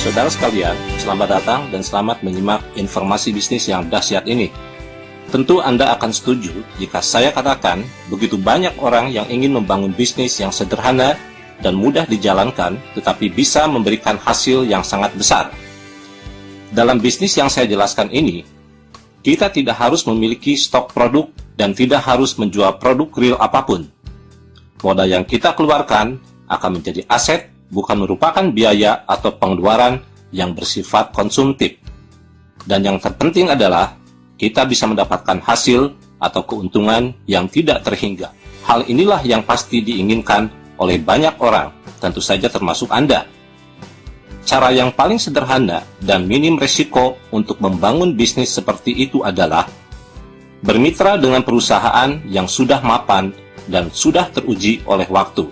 Saudara sekalian, selamat datang dan selamat menyimak informasi bisnis yang dahsyat ini. Tentu Anda akan setuju jika saya katakan begitu banyak orang yang ingin membangun bisnis yang sederhana dan mudah dijalankan, tetapi bisa memberikan hasil yang sangat besar. Dalam bisnis yang saya jelaskan ini, kita tidak harus memiliki stok produk dan tidak harus menjual produk real apapun. Modal yang kita keluarkan akan menjadi aset, bukan merupakan biaya atau pengeluaran yang bersifat konsumtif. Dan yang terpenting adalah kita bisa mendapatkan hasil atau keuntungan yang tidak terhingga. Hal inilah yang pasti diinginkan oleh banyak orang, tentu saja termasuk Anda. Cara yang paling sederhana dan minim resiko untuk membangun bisnis seperti itu adalah bermitra dengan perusahaan yang sudah mapan dan sudah teruji oleh waktu.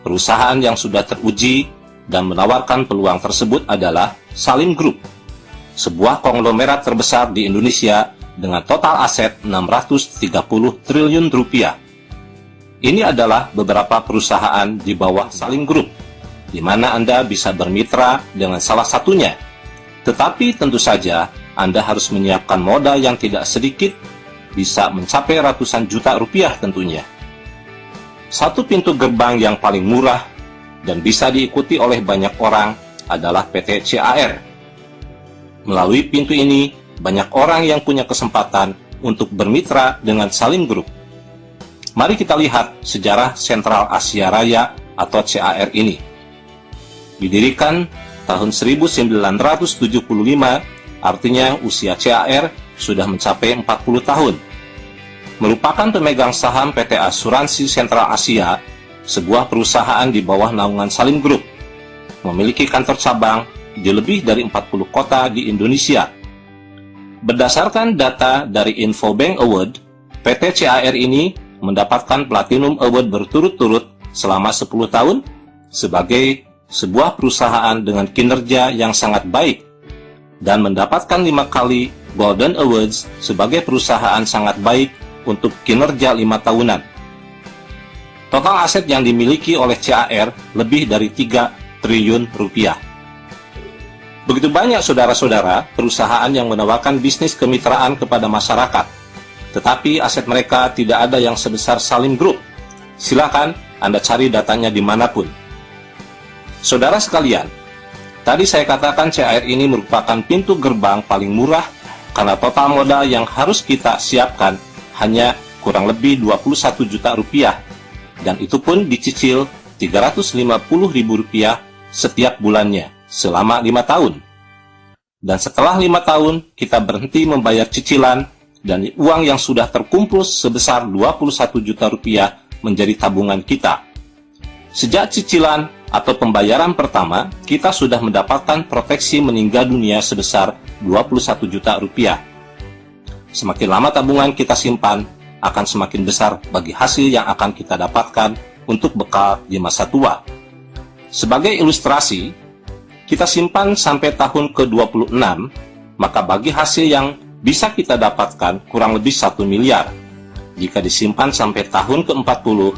Perusahaan yang sudah teruji dan menawarkan peluang tersebut adalah Salim Group, sebuah konglomerat terbesar di Indonesia dengan total aset 630 triliun rupiah. Ini adalah beberapa perusahaan di bawah Salim Group, di mana Anda bisa bermitra dengan salah satunya. Tetapi tentu saja Anda harus menyiapkan modal yang tidak sedikit, bisa mencapai ratusan juta rupiah tentunya. Satu pintu gerbang yang paling murah dan bisa diikuti oleh banyak orang adalah PT CAR. Melalui pintu ini, banyak orang yang punya kesempatan untuk bermitra dengan Salim Group. Mari kita lihat sejarah Sentral Asia Raya atau CAR ini. Didirikan tahun 1975, artinya usia CAR sudah mencapai 40 tahun. Merupakan pemegang saham PT Asuransi Sentral Asia, sebuah perusahaan di bawah naungan Salim Group, memiliki kantor cabang di lebih dari 40 kota di Indonesia. Berdasarkan data dari Infobank Award, PT CAR ini mendapatkan Platinum Award berturut-turut selama 10 tahun sebagai sebuah perusahaan dengan kinerja yang sangat baik dan mendapatkan 5 kali Golden Awards sebagai perusahaan sangat baik untuk kinerja 5 tahunan. Total aset yang dimiliki oleh CAR lebih dari 3 triliun rupiah. Begitu banyak saudara-saudara perusahaan yang menawarkan bisnis kemitraan kepada masyarakat, tetapi aset mereka tidak ada yang sebesar Salim Group. Silakan Anda cari datanya dimanapun. Saudara sekalian, tadi saya katakan CAR ini merupakan pintu gerbang paling murah karena total modal yang harus kita siapkan hanya kurang lebih 21 juta rupiah, dan itu pun dicicil 350 ribu rupiah setiap bulannya selama 5 tahun. Dan setelah 5 tahun kita berhenti membayar cicilan dan uang yang sudah terkumpul sebesar 21 juta rupiah menjadi tabungan kita. Sejak cicilan atau pembayaran pertama, kita sudah mendapatkan proteksi meninggal dunia sebesar 21 juta rupiah. Semakin lama tabungan kita simpan, akan semakin besar bagi hasil yang akan kita dapatkan untuk bekal di masa tua. Sebagai ilustrasi, kita simpan sampai tahun ke-26, maka bagi hasil yang bisa kita dapatkan kurang lebih 1 miliar. Jika disimpan sampai tahun ke-40,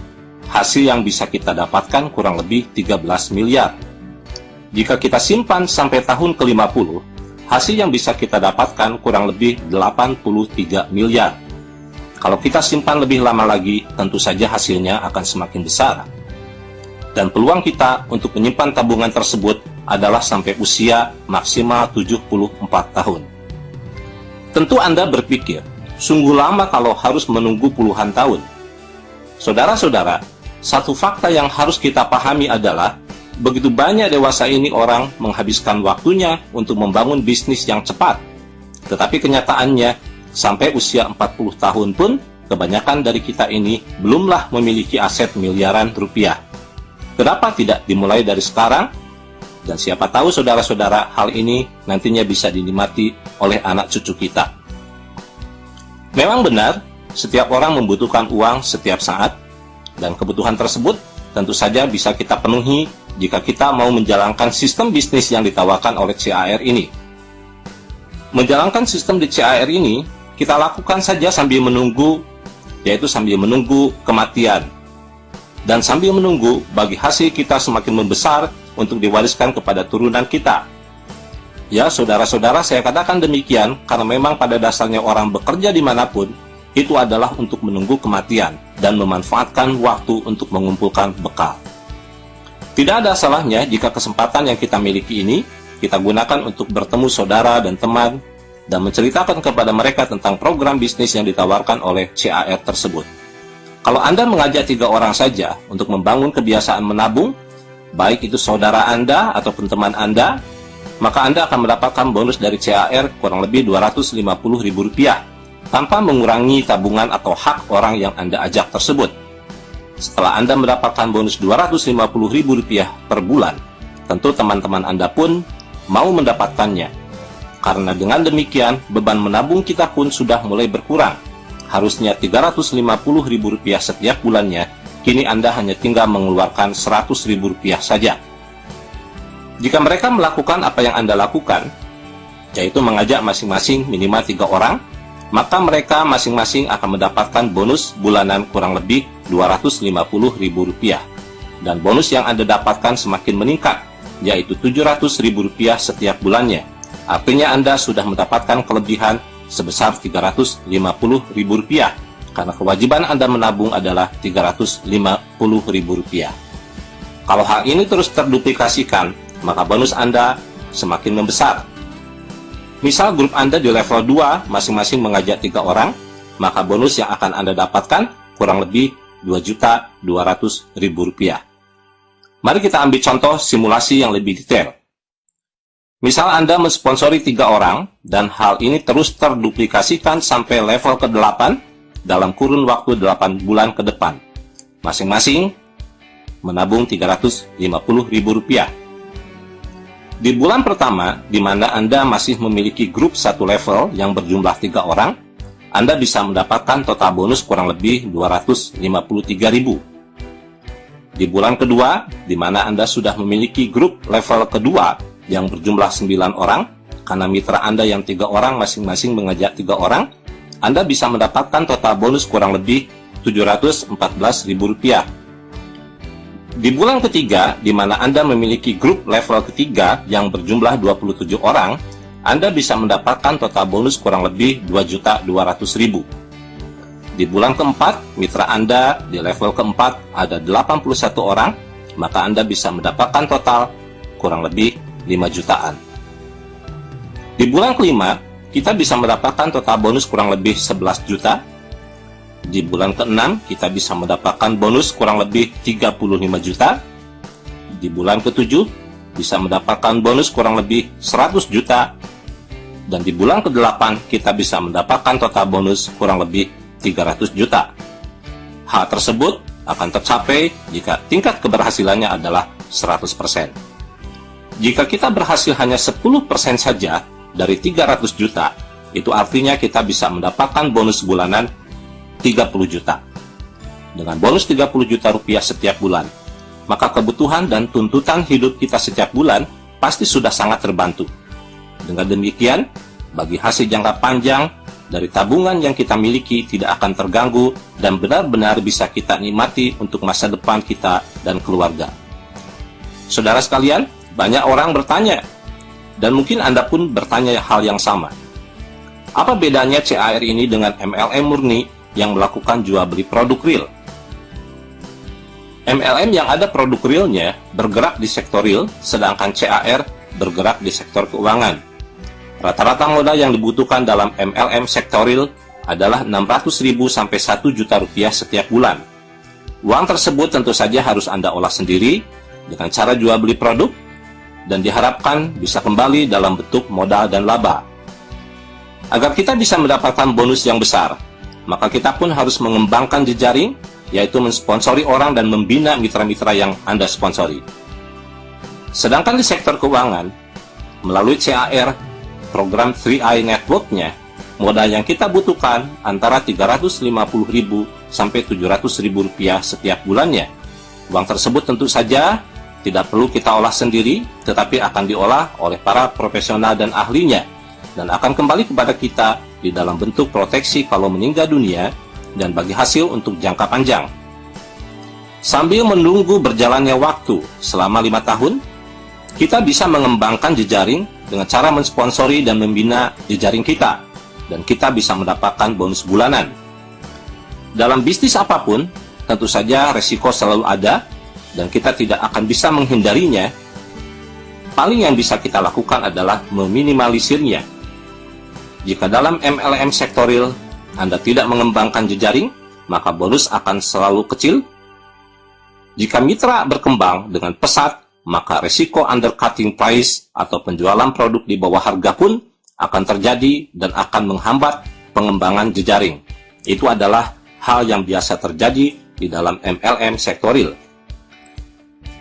hasil yang bisa kita dapatkan kurang lebih 13 miliar. Jika kita simpan sampai tahun ke-50, hasil yang bisa kita dapatkan kurang lebih 83 miliar. Kalau kita simpan lebih lama lagi, tentu saja hasilnya akan semakin besar. Dan peluang kita untuk menyimpan tabungan tersebut adalah sampai usia maksimal 74 tahun. Tentu Anda berpikir, sungguh lama kalau harus menunggu puluhan tahun. Saudara-saudara, satu fakta yang harus kita pahami adalah begitu banyak dewasa ini orang menghabiskan waktunya untuk membangun bisnis yang cepat. Tetapi kenyataannya, sampai usia 40 tahun pun, kebanyakan dari kita ini belumlah memiliki aset miliaran rupiah. Kenapa tidak dimulai dari sekarang? Dan siapa tahu saudara-saudara, hal ini nantinya bisa dinikmati oleh anak cucu kita. Memang benar, setiap orang membutuhkan uang setiap saat, dan kebutuhan tersebut tentu saja bisa kita penuhi jika kita mau menjalankan sistem bisnis yang ditawarkan oleh CAR ini. Menjalankan sistem di CAR ini, kita lakukan saja sambil menunggu, yaitu sambil menunggu kematian. Dan sambil menunggu bagi hasil kita semakin membesar untuk diwariskan kepada turunan kita. Ya, saudara-saudara, saya katakan demikian karena memang pada dasarnya orang bekerja dimanapun, itu adalah untuk menunggu kematian dan memanfaatkan waktu untuk mengumpulkan bekal. Tidak ada salahnya jika kesempatan yang kita miliki ini, kita gunakan untuk bertemu saudara dan teman, dan menceritakan kepada mereka tentang program bisnis yang ditawarkan oleh CAR tersebut. Kalau Anda mengajak 3 orang saja untuk membangun kebiasaan menabung, baik itu saudara Anda ataupun teman Anda, maka Anda akan mendapatkan bonus dari CAR kurang lebih Rp250.000 tanpa mengurangi tabungan atau hak orang yang Anda ajak tersebut. Setelah Anda mendapatkan bonus Rp250.000 per bulan, tentu teman-teman Anda pun mau mendapatkannya. Karena dengan demikian, beban menabung kita pun sudah mulai berkurang. Harusnya Rp350.000 setiap bulannya, kini Anda hanya tinggal mengeluarkan Rp100.000 saja. Jika mereka melakukan apa yang Anda lakukan, yaitu mengajak masing-masing minimal 3 orang, maka mereka masing-masing akan mendapatkan bonus bulanan kurang lebih Rp250.000. Dan bonus yang Anda dapatkan semakin meningkat, yaitu Rp700.000 setiap bulannya. Artinya Anda sudah mendapatkan kelebihan sebesar Rp350.000, karena kewajiban Anda menabung adalah Rp350.000. Kalau hal ini terus terduplikasikan, maka bonus Anda semakin membesar. Misal grup Anda di level 2 masing-masing mengajak 3 orang, maka bonus yang akan Anda dapatkan kurang lebih Rp2.200.000. Mari kita ambil contoh simulasi yang lebih detail. Misal Anda mensponsori 3 orang, dan hal ini terus terduplikasikan sampai level ke-8 dalam kurun waktu 8 bulan ke depan. Masing-masing menabung Rp350.000. Di bulan pertama, di mana Anda masih memiliki grup 1 level yang berjumlah 3 orang, Anda bisa mendapatkan total bonus kurang lebih Rp253.000. Di bulan kedua, di mana Anda sudah memiliki grup level kedua yang berjumlah 9 orang, karena mitra Anda yang 3 orang masing-masing mengajak 3 orang, Anda bisa mendapatkan total bonus kurang lebih Rp714.000. Di bulan ketiga, di mana Anda memiliki grup level ketiga yang berjumlah 27 orang, Anda bisa mendapatkan total bonus kurang lebih Rp2.200.000. Di bulan keempat, mitra Anda di level keempat ada 81 orang, maka Anda bisa mendapatkan total kurang lebih 5 jutaan. Di bulan kelima, kita bisa mendapatkan total bonus kurang lebih 11 juta. Di bulan ke-6, kita bisa mendapatkan bonus kurang lebih 35 juta. Di bulan ke-7, bisa mendapatkan bonus kurang lebih 100 juta. Dan di bulan ke-8, kita bisa mendapatkan total bonus kurang lebih 300 juta. Hal tersebut akan tercapai jika tingkat keberhasilannya adalah 100%. Jika kita berhasil hanya 10% saja dari 300 juta, itu artinya kita bisa mendapatkan bonus bulanan 30 juta. Dengan bonus 30 juta rupiah setiap bulan, maka kebutuhan dan tuntutan hidup kita setiap bulan pasti sudah sangat terbantu. Dengan demikian, bagi hasil jangka panjang dari tabungan yang kita miliki tidak akan terganggu dan benar-benar bisa kita nikmati untuk masa depan kita dan keluarga. Saudara sekalian, banyak orang bertanya, dan mungkin Anda pun bertanya hal yang sama. Apa bedanya CAR ini dengan MLM murni yang melakukan jual beli produk real? MLM yang ada produk realnya bergerak di sektor real, sedangkan CAR bergerak di sektor keuangan. Rata-rata modal yang dibutuhkan dalam MLM sektor real adalah Rp600.000 sampai Rp1 juta setiap bulan. Uang tersebut tentu saja harus Anda olah sendiri dengan cara jual beli produk, dan diharapkan bisa kembali dalam bentuk modal dan laba. Agar kita bisa mendapatkan bonus yang besar, maka kita pun harus mengembangkan jejaring, yaitu mensponsori orang dan membina mitra-mitra yang Anda sponsori. Sedangkan di sektor keuangan, melalui CAR, program 3i Network-nya, modal yang kita butuhkan antara Rp350.000 sampai Rp700.000 setiap bulannya. Uang tersebut tentu saja tidak perlu kita olah sendiri, tetapi akan diolah oleh para profesional dan ahlinya, dan akan kembali kepada kita di dalam bentuk proteksi kalau meninggal dunia dan bagi hasil untuk jangka panjang. Sambil menunggu berjalannya waktu selama 5 tahun, Kita bisa mengembangkan jejaring dengan cara mensponsori dan membina jejaring kita, dan kita bisa mendapatkan bonus bulanan. Dalam bisnis apapun, tentu saja resiko selalu ada, dan kita tidak akan bisa menghindarinya. Paling yang bisa kita lakukan adalah meminimalisirnya. Jika dalam MLM sektoril Anda tidak mengembangkan jejaring, maka bonus akan selalu kecil. Jika mitra berkembang dengan pesat, maka resiko undercutting price atau penjualan produk di bawah harga pun akan terjadi dan akan menghambat pengembangan jejaring. Itu adalah hal yang biasa terjadi di dalam MLM sektoril.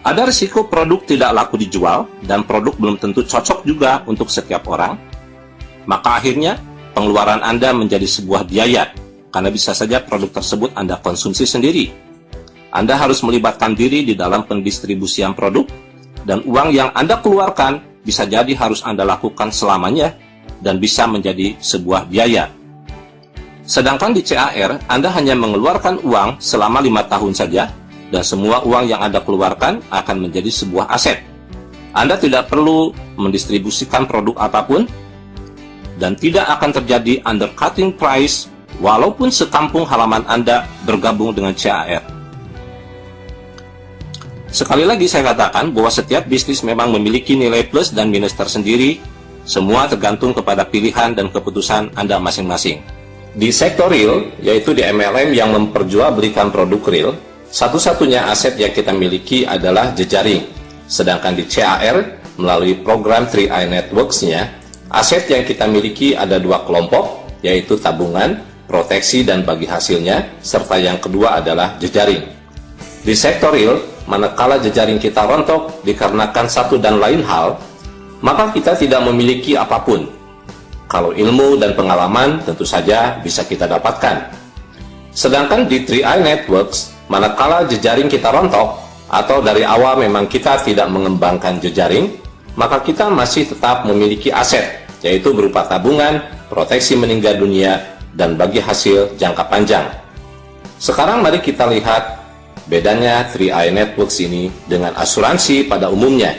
Ada risiko produk tidak laku dijual dan produk belum tentu cocok juga untuk setiap orang. Maka akhirnya pengeluaran Anda menjadi sebuah biaya, karena bisa saja produk tersebut Anda konsumsi sendiri. Anda harus melibatkan diri di dalam pendistribusian produk, dan uang yang Anda keluarkan bisa jadi harus Anda lakukan selamanya dan bisa menjadi sebuah biaya. Sedangkan di CAR, Anda hanya mengeluarkan uang selama 5 tahun saja, dan semua uang yang Anda keluarkan akan menjadi sebuah aset. Anda tidak perlu mendistribusikan produk apapun, dan tidak akan terjadi undercutting price walaupun sekampung halaman Anda bergabung dengan CAR. Sekali lagi saya katakan bahwa setiap bisnis memang memiliki nilai plus dan minus tersendiri, semua tergantung kepada pilihan dan keputusan Anda masing-masing. Di sektor real, yaitu di MLM yang memperjualbelikan produk real, satu-satunya aset yang kita miliki adalah jejaring. Sedangkan di CAR, melalui program 3i Networks-nya, aset yang kita miliki ada 2 kelompok, yaitu tabungan, proteksi, dan bagi hasilnya, serta yang kedua adalah jejaring. Di sektor real, manakala jejaring kita rontok dikarenakan satu dan lain hal, maka kita tidak memiliki apapun. Kalau ilmu dan pengalaman tentu saja bisa kita dapatkan. Sedangkan di 3i Networks, manakala jejaring kita rontok, atau dari awal memang kita tidak mengembangkan jejaring, maka kita masih tetap memiliki aset, yaitu berupa tabungan, proteksi meninggal dunia, dan bagi hasil jangka panjang. Sekarang mari kita lihat bedanya 3i Networks ini dengan asuransi pada umumnya.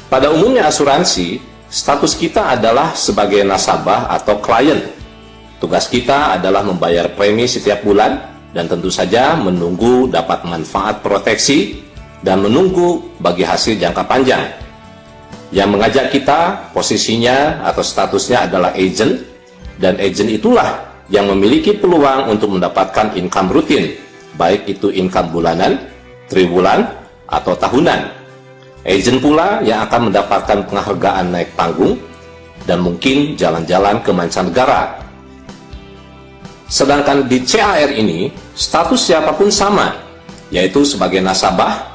Pada umumnya asuransi, status kita adalah sebagai nasabah atau klien. Tugas kita adalah membayar premi setiap bulan dan tentu saja menunggu dapat manfaat proteksi dan menunggu bagi hasil jangka panjang. Yang mengajak kita posisinya atau statusnya adalah agent, dan agent itulah yang memiliki peluang untuk mendapatkan income rutin, baik itu income bulanan, triwulan, atau tahunan. Agent pula yang akan mendapatkan penghargaan naik panggung dan mungkin jalan-jalan ke mancanegara. Sedangkan di CAR ini, status siapapun sama, yaitu sebagai nasabah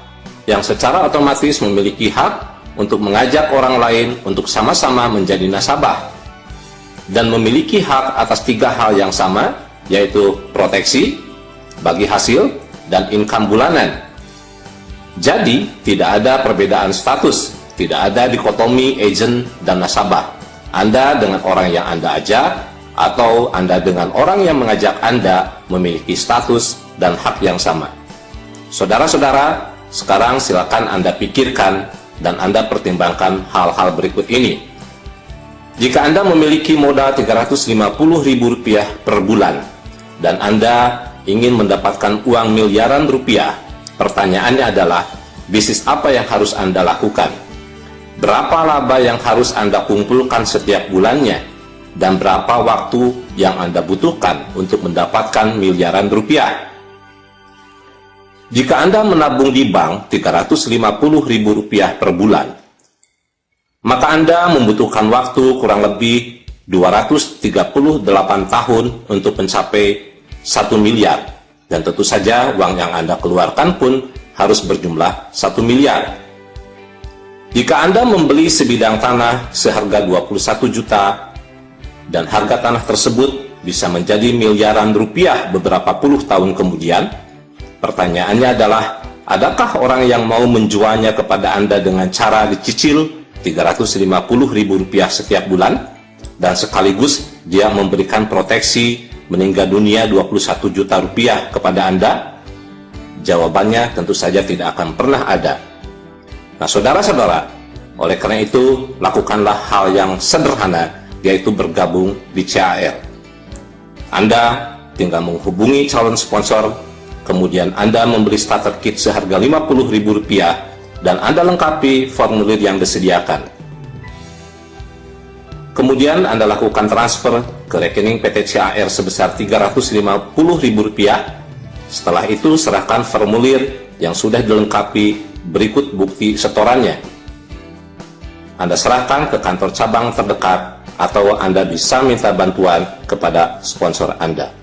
yang secara otomatis memiliki hak untuk mengajak orang lain untuk sama-sama menjadi nasabah dan memiliki hak atas 3 hal yang sama, yaitu proteksi, bagi hasil, dan income bulanan. Jadi, tidak ada perbedaan status, tidak ada dikotomi agent dan nasabah. Anda dengan orang yang Anda ajak, atau Anda dengan orang yang mengajak Anda memiliki status dan hak yang sama. Saudara-saudara, sekarang silakan Anda pikirkan dan Anda pertimbangkan hal-hal berikut ini. Jika Anda memiliki modal Rp350.000 per bulan, dan Anda ingin mendapatkan uang miliaran rupiah, pertanyaannya adalah, bisnis apa yang harus Anda lakukan? Berapa laba yang harus Anda kumpulkan setiap bulannya? Dan berapa waktu yang Anda butuhkan untuk mendapatkan miliaran rupiah? Jika Anda menabung di bank Rp350.000 per bulan, maka Anda membutuhkan waktu kurang lebih 238 tahun untuk mencapai 1 miliar, dan tentu saja uang yang Anda keluarkan pun harus berjumlah 1 miliar. Jika Anda membeli sebidang tanah seharga 21 juta dan harga tanah tersebut bisa menjadi miliaran rupiah beberapa puluh tahun kemudian, pertanyaannya adalah, adakah orang yang mau menjualnya kepada Anda dengan cara dicicil Rp350.000 setiap bulan dan sekaligus dia memberikan proteksi meninggal dunia 21 juta rupiah kepada Anda? Jawabannya tentu saja tidak akan pernah ada. Nah, saudara-saudara, Oleh karena itu, lakukanlah hal yang sederhana, yaitu bergabung di CAR. Anda tinggal menghubungi calon sponsor, kemudian Anda membeli starter kit seharga Rp50.000 dan Anda lengkapi formulir yang disediakan. Kemudian Anda lakukan transfer ke rekening PT CAR sebesar Rp350.000. Setelah itu serahkan formulir yang sudah dilengkapi berikut bukti setorannya. Anda serahkan ke kantor cabang terdekat atau Anda bisa minta bantuan kepada sponsor Anda.